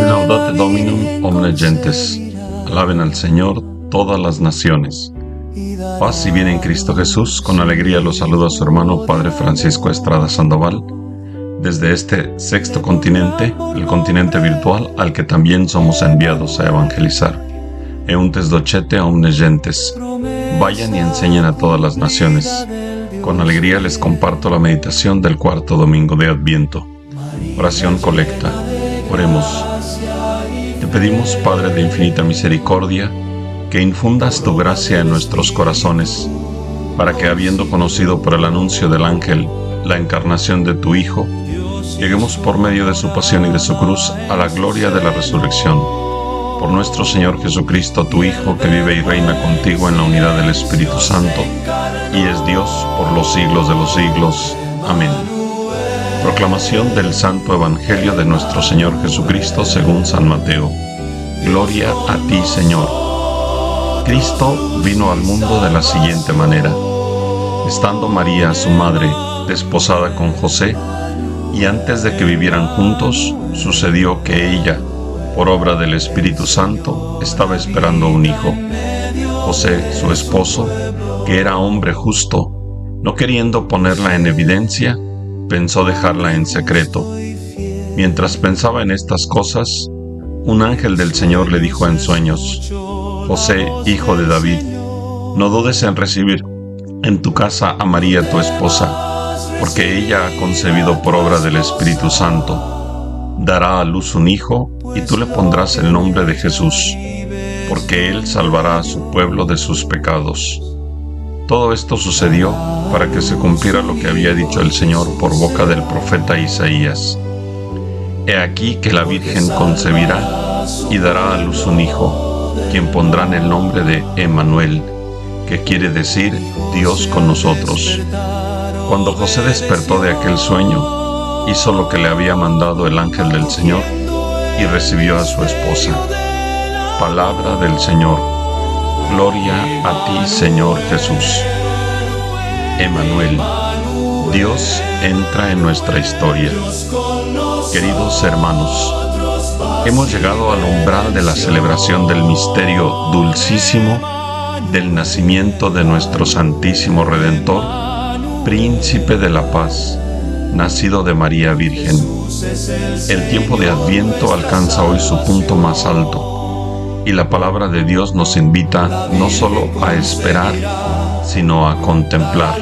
Laudate Dominum omnes gentes. Alaben al Señor todas las naciones. Paz y bien en Cristo Jesús. Con alegría los saluda su hermano Padre Francisco Estrada Sandoval, desde este sexto continente, el continente virtual al que también somos enviados a evangelizar. Euntes docete omnes gentes. Vayan y enseñen a todas las naciones. Con alegría les comparto la meditación del cuarto domingo de Adviento. Oración colecta. Oremos. Te pedimos, Padre de infinita misericordia, que infundas tu gracia en nuestros corazones, para que, habiendo conocido por el anuncio del ángel la encarnación de tu Hijo, lleguemos por medio de su pasión y de su cruz a la gloria de la resurrección. Por nuestro Señor Jesucristo, tu Hijo, que vive y reina contigo en la unidad del Espíritu Santo, y es Dios por los siglos de los siglos. Amén. Proclamación del Santo Evangelio de nuestro Señor Jesucristo según San Mateo. Gloria a ti, Señor. Cristo vino al mundo de la siguiente manera. Estando María, su madre, desposada con José, y antes de que vivieran juntos, sucedió que ella, por obra del Espíritu Santo, estaba esperando un hijo. José, su esposo, que era hombre justo, no queriendo ponerla en evidencia, pensó dejarla en secreto. Mientras pensaba en estas cosas, un ángel del Señor le dijo en sueños: José, hijo de David, no dudes en recibir en tu casa a María tu esposa, porque ella ha concebido por obra del Espíritu Santo. Dará a luz un hijo, y tú le pondrás el nombre de Jesús, porque él salvará a su pueblo de sus pecados. Todo esto sucedió para que se cumpliera lo que había dicho el Señor por boca del profeta Isaías. He aquí que la Virgen concebirá y dará a luz un hijo, quien pondrán el nombre de Emmanuel, que quiere decir Dios con nosotros. Cuando José despertó de aquel sueño, hizo lo que le había mandado el ángel del Señor y recibió a su esposa. Palabra del Señor. Gloria a ti, Señor Jesús. Emmanuel, Dios entra en nuestra historia. Queridos hermanos, hemos llegado al umbral de la celebración del misterio dulcísimo del nacimiento de nuestro Santísimo Redentor, Príncipe de la Paz, nacido de María Virgen. El tiempo de Adviento alcanza hoy su punto más alto, y la palabra de Dios nos invita no solo a esperar, sino a contemplar.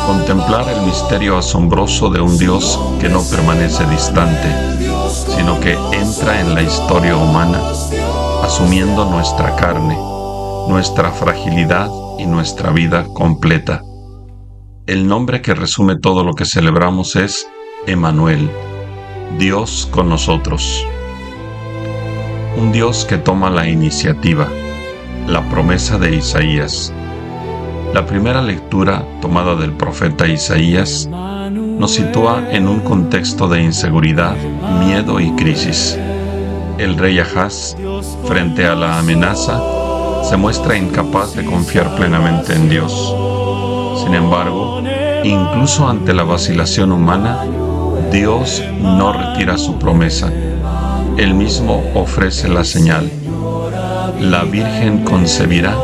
Contemplar el misterio asombroso de un Dios que no permanece distante, sino que entra en la historia humana, asumiendo nuestra carne, nuestra fragilidad y nuestra vida completa. El nombre que resume todo lo que celebramos es Emmanuel, Dios con nosotros. Un Dios que toma la iniciativa, la promesa de Isaías. La primera lectura, tomada del profeta Isaías, nos sitúa en un contexto de inseguridad, miedo y crisis. El rey Ahaz, frente a la amenaza, se muestra incapaz de confiar plenamente en Dios. Sin embargo, incluso ante la vacilación humana, Dios no retira su promesa. Él mismo ofrece la señal. La Virgen concebirá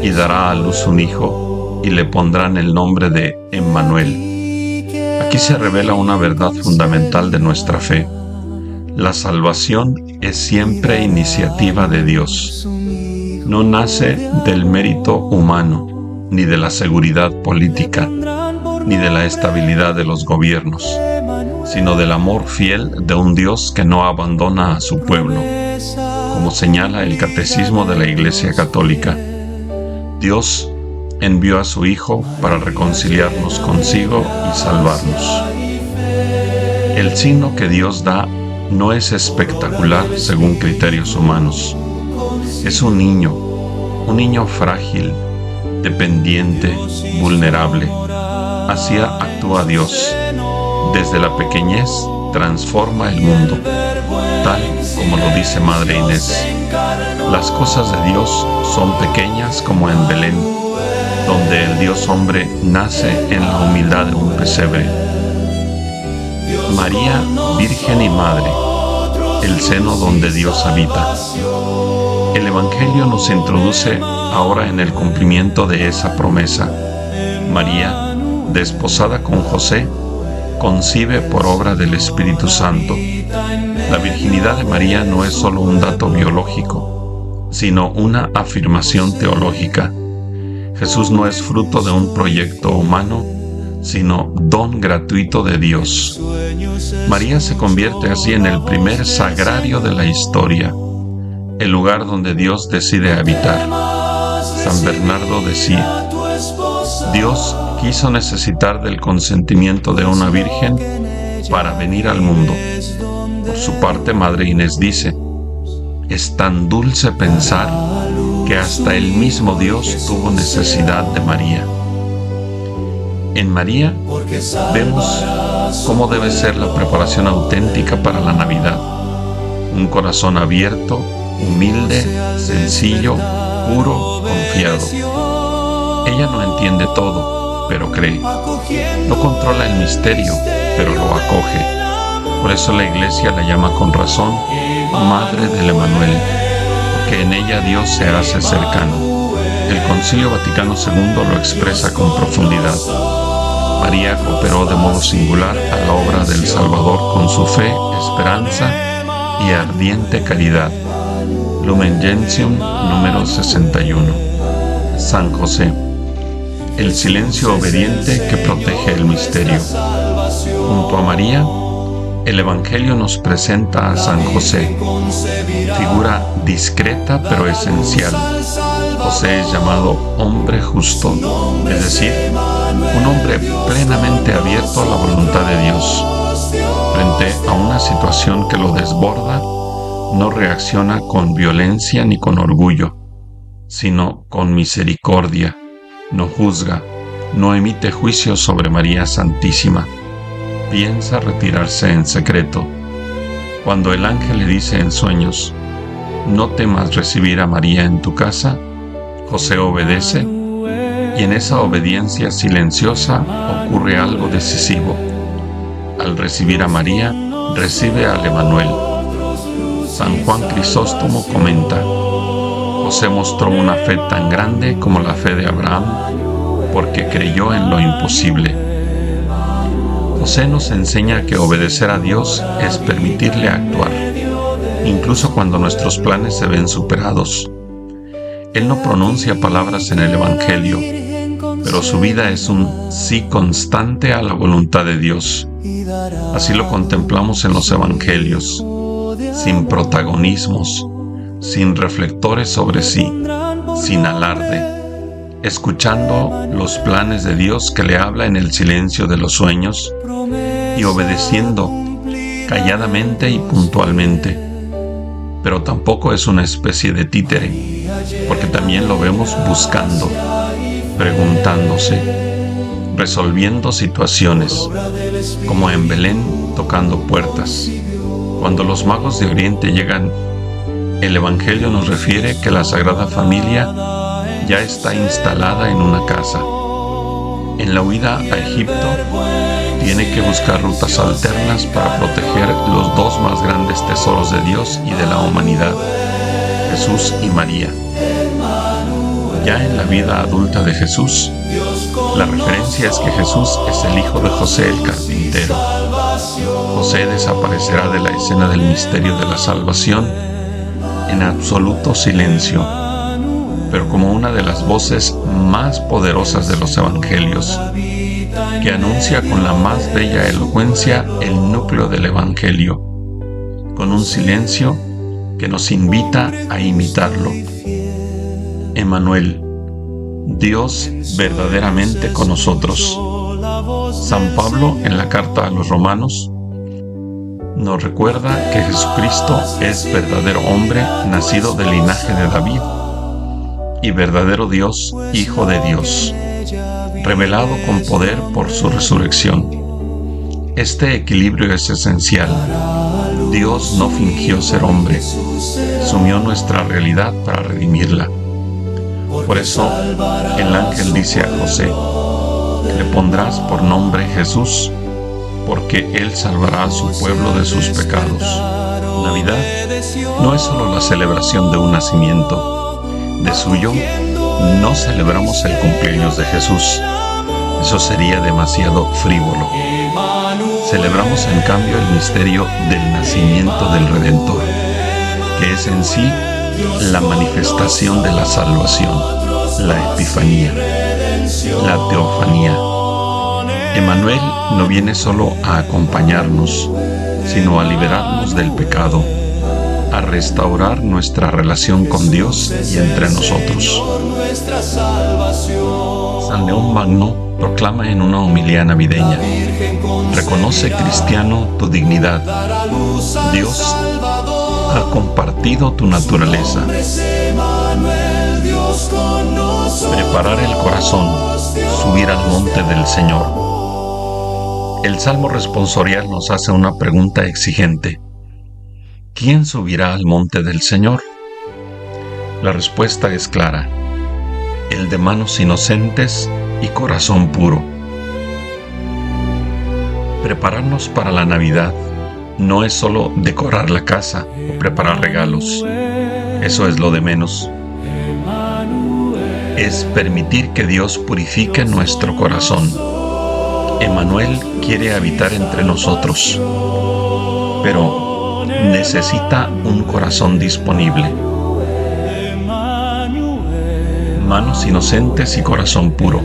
y dará a luz un hijo, y le pondrán el nombre de Emmanuel. Aquí se revela una verdad fundamental de nuestra fe. La salvación es siempre iniciativa de Dios. No nace del mérito humano, ni de la seguridad política, ni de la estabilidad de los gobiernos, sino del amor fiel de un Dios que no abandona a su pueblo, como señala el Catecismo de la Iglesia Católica. Dios envió a su Hijo para reconciliarnos consigo y salvarnos. El signo que Dios da no es espectacular según criterios humanos. Es un niño frágil, dependiente, vulnerable. Así actúa Dios. Desde la pequeñez transforma el mundo, tal como lo dice Madre Inés. Las cosas de Dios son pequeñas como en Belén, donde el Dios hombre nace en la humildad de un pesebre. María, Virgen y Madre, el seno donde Dios habita. El Evangelio nos introduce ahora en el cumplimiento de esa promesa. María, desposada con José, concibe por obra del Espíritu Santo. La virginidad de María no es solo un dato biológico, sino una afirmación teológica. Jesús no es fruto de un proyecto humano, sino don gratuito de Dios. María se convierte así en el primer sagrario de la historia, el lugar donde Dios decide habitar. San Bernardo decía: Dios quiso necesitar del consentimiento de una virgen para venir al mundo. Por su parte, Madre Inés dice: es tan dulce pensar que hasta el mismo Dios tuvo necesidad de María. En María vemos cómo debe ser la preparación auténtica para la Navidad. Un corazón abierto, humilde, sencillo, puro, confiado. Ella no entiende todo, pero cree. No controla el misterio, pero lo acoge. Por eso la Iglesia la llama con razón Madre del Emmanuel, porque en ella Dios se hace cercano. El Concilio Vaticano II lo expresa con profundidad. María cooperó de modo singular a la obra del Salvador con su fe, esperanza y ardiente caridad. Lumen Gentium, número 61. San José, el silencio obediente que protege el misterio. Junto a María, el Evangelio nos presenta a San José, figura discreta pero esencial. José es llamado hombre justo, es decir, un hombre plenamente abierto a la voluntad de Dios. Frente a una situación que lo desborda, no reacciona con violencia ni con orgullo, sino con misericordia. No juzga, no emite juicios sobre María Santísima. Piensa retirarse en secreto. Cuando el ángel le dice en sueños: no temas recibir a María en tu casa, José obedece, y en esa obediencia silenciosa ocurre algo decisivo. Al recibir a María, recibe al Emmanuel. San Juan Crisóstomo comenta: José mostró una fe tan grande como la fe de Abraham, porque creyó en lo imposible. José nos enseña que obedecer a Dios es permitirle actuar, incluso cuando nuestros planes se ven superados. Él no pronuncia palabras en el Evangelio, pero su vida es un sí constante a la voluntad de Dios. Así lo contemplamos en los Evangelios, sin protagonismos, sin reflectores sobre sí, sin alarde, escuchando los planes de Dios que le habla en el silencio de los sueños y obedeciendo calladamente y puntualmente. Pero tampoco es una especie de títere, porque también lo vemos buscando, preguntándose, resolviendo situaciones, como en Belén tocando puertas. Cuando los magos de Oriente llegan, el Evangelio nos refiere que la Sagrada Familia ya está instalada en una casa. En la huida a Egipto, tiene que buscar rutas alternas para proteger los dos más grandes tesoros de Dios y de la humanidad, Jesús y María. Ya en la vida adulta de Jesús, la referencia es que Jesús es el hijo de José el carpintero. José desaparecerá de la escena del misterio de la salvación en absoluto silencio, pero como una de las voces más poderosas de los evangelios, que anuncia con la más bella elocuencia el núcleo del Evangelio, con un silencio que nos invita a imitarlo. Emmanuel, Dios verdaderamente con nosotros. San Pablo, en la carta a los Romanos, nos recuerda que Jesucristo es verdadero hombre, nacido del linaje de David, y verdadero Dios, Hijo de Dios, revelado con poder por su resurrección. Este equilibrio es esencial. Dios no fingió ser hombre, asumió nuestra realidad para redimirla. Por eso, el ángel dice a José: le pondrás por nombre Jesús, porque Él salvará a su pueblo de sus pecados. Navidad no es solo la celebración de un nacimiento. De suyo, no celebramos el cumpleaños de Jesús. Eso sería demasiado frívolo. Celebramos en cambio el misterio del nacimiento del Redentor, que es en sí la manifestación de la salvación, la epifanía, la teofanía. Emmanuel no viene solo a acompañarnos, sino a liberarnos del pecado, a restaurar nuestra relación con Dios y entre nosotros. San León Magno proclama en una homilía navideña: reconoce, cristiano, tu dignidad. Dios ha compartido tu naturaleza. Preparar el corazón, subir al monte del Señor. El Salmo responsorial nos hace una pregunta exigente: ¿quién subirá al monte del Señor? La respuesta es clara: el de manos inocentes y corazón puro. Prepararnos para la Navidad no es solo decorar la casa o preparar regalos. Eso es lo de menos. Es permitir que Dios purifique nuestro corazón. Emmanuel quiere habitar entre nosotros, pero necesita un corazón disponible. Manos inocentes y corazón puro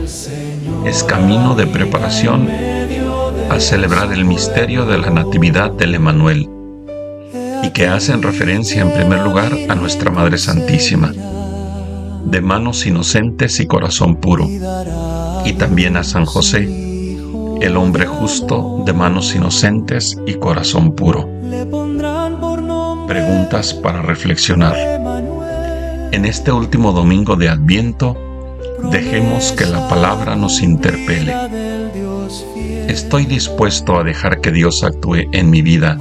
es camino de preparación a celebrar el misterio de la Natividad del Emmanuel, y que hacen referencia en primer lugar a nuestra Madre Santísima, de manos inocentes y corazón puro, y también a San José, el hombre justo de manos inocentes y corazón puro. Preguntas para reflexionar. En este último domingo de Adviento, dejemos que la palabra nos interpele. Estoy dispuesto a dejar que Dios actúe en mi vida,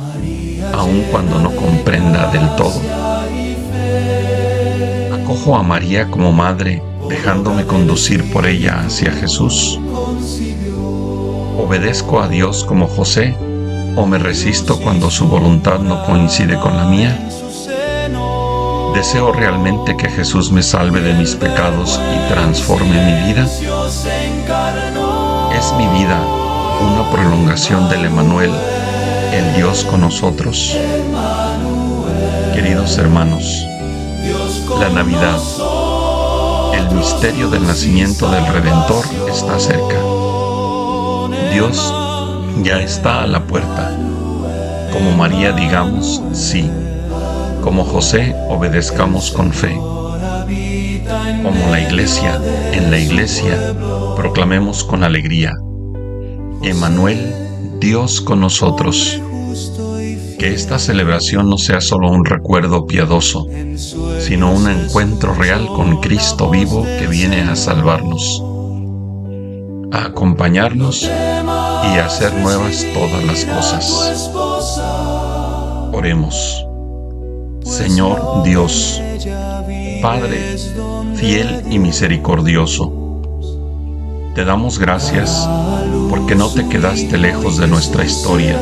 aun cuando no comprenda del todo. Acojo a María como madre, dejándome conducir por ella hacia Jesús. ¿Obedezco a Dios como José o me resisto cuando su voluntad no coincide con la mía? ¿Deseo realmente que Jesús me salve de mis pecados y transforme mi vida? ¿Es mi vida una prolongación del Emmanuel, el Dios con nosotros? Queridos hermanos, la Navidad, el misterio del nacimiento del Redentor, está cerca. Dios ya está a la puerta. Como María digamos sí. Como José obedezcamos con fe. Como la Iglesia, en la Iglesia proclamemos con alegría: Emmanuel, Dios con nosotros. Que esta celebración no sea solo un recuerdo piadoso, sino un encuentro real con Cristo vivo que viene a salvarnos, a acompañarnos y a hacer nuevas todas las cosas. Oremos. Señor Dios, Padre fiel y misericordioso, te damos gracias porque no te quedaste lejos de nuestra historia,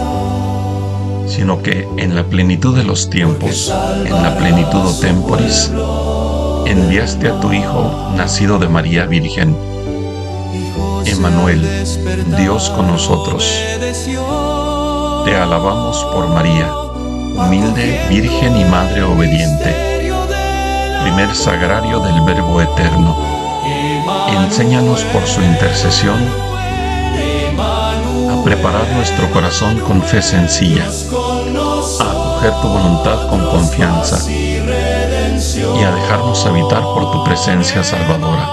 sino que en la plenitud de los tiempos, en la plenitud temporis, enviaste a tu Hijo, nacido de María Virgen. Emmanuel, Dios con nosotros. Te alabamos por María, humilde, virgen y madre obediente, primer sagrario del Verbo eterno. Enséñanos por su intercesión a preparar nuestro corazón con fe sencilla, a acoger tu voluntad con confianza y a dejarnos habitar por tu presencia salvadora.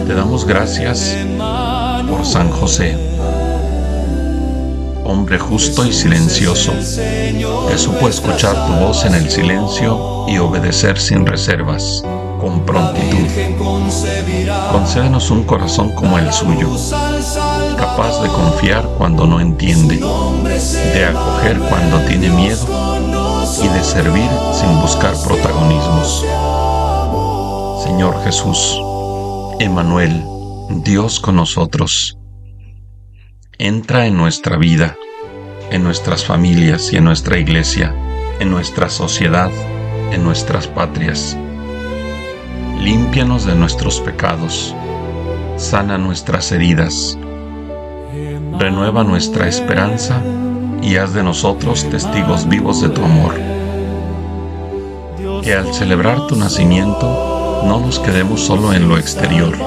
Te damos gracias por San José, hombre justo y silencioso, que supo escuchar tu voz en el silencio y obedecer sin reservas, con prontitud. Concédenos un corazón como el suyo, capaz de confiar cuando no entiende, de acoger cuando tiene miedo y de servir sin buscar protagonismos. Señor Jesús, Emmanuel, Dios con nosotros, entra en nuestra vida en nuestras familias y en nuestra iglesia, en nuestra sociedad, en nuestras patrias. Límpianos de nuestros pecados, sana nuestras heridas, renueva nuestra esperanza y haz de nosotros testigos vivos de tu amor. Que al celebrar tu nacimiento no nos quedemos solo en lo exterior,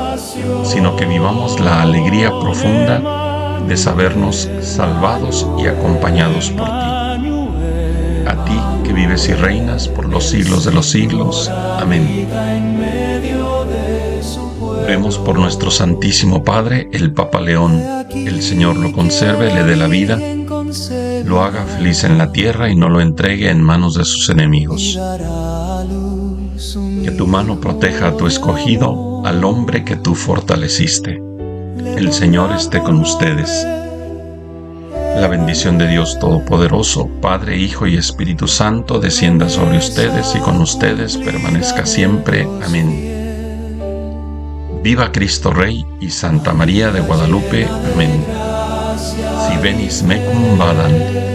sino que vivamos la alegría profunda de sabernos salvados y acompañados por ti. A ti que vives y reinas por los siglos de los siglos. Amén. Oremos por nuestro Santísimo Padre, el Papa León. El Señor lo conserve, le dé la vida, lo haga feliz en la tierra y no lo entregue en manos de sus enemigos. Que tu mano proteja a tu escogido, al hombre que tú fortaleciste. El Señor esté con ustedes. La bendición de Dios Todopoderoso, Padre, Hijo y Espíritu Santo, descienda sobre ustedes y con ustedes permanezca siempre. Amén. Viva Cristo Rey y Santa María de Guadalupe. Amén. Si venis mecum vadam,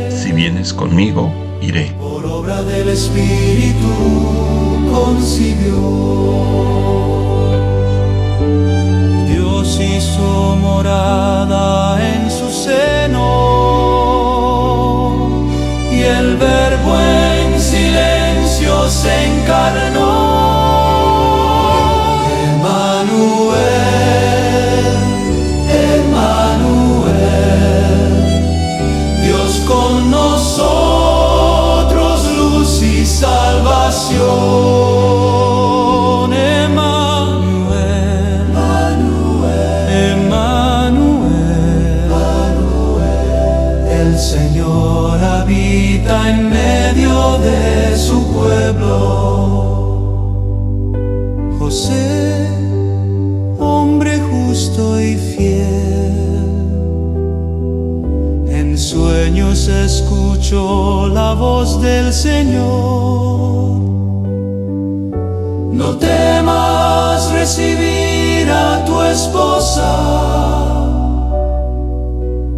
si vienes conmigo, iré. Por obra del Espíritu concibió. Dios hizo morada en su seno, y el Verbo en silencio se encarnó. Con nosotros luz y salvación. Emmanuel, Emmanuel, el Señor habita en medio de su pueblo. José, hombre justo y fiel, en sueños escuchó la voz del Señor. No temas recibir a tu esposa,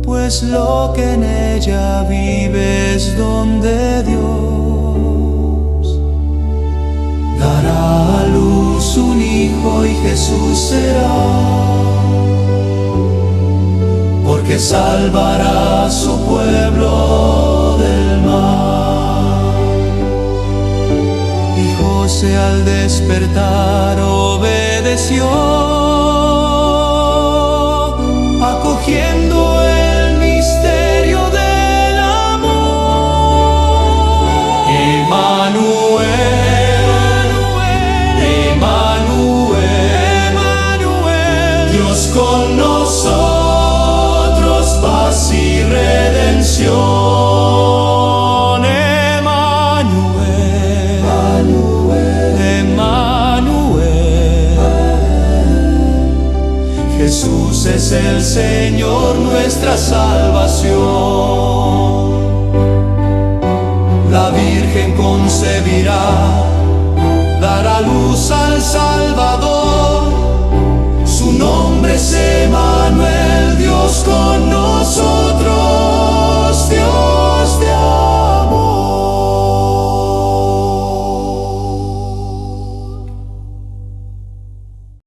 pues lo que en ella vive es don de Dios. Dará a luz un hijo y Jesús será, porque salvará a su pueblo del mal. Y José al despertar obedeció, acogiendo el misterio del amor. Emmanuel, Emmanuel, Emmanuel, Dios con nosotros, paz y redención. Emmanuel, Emmanuel, Jesús es el Señor, nuestra salvación. La Virgen concebirá, dará luz al Salvador. Su nombre es Emmanuel, Dios con nosotros.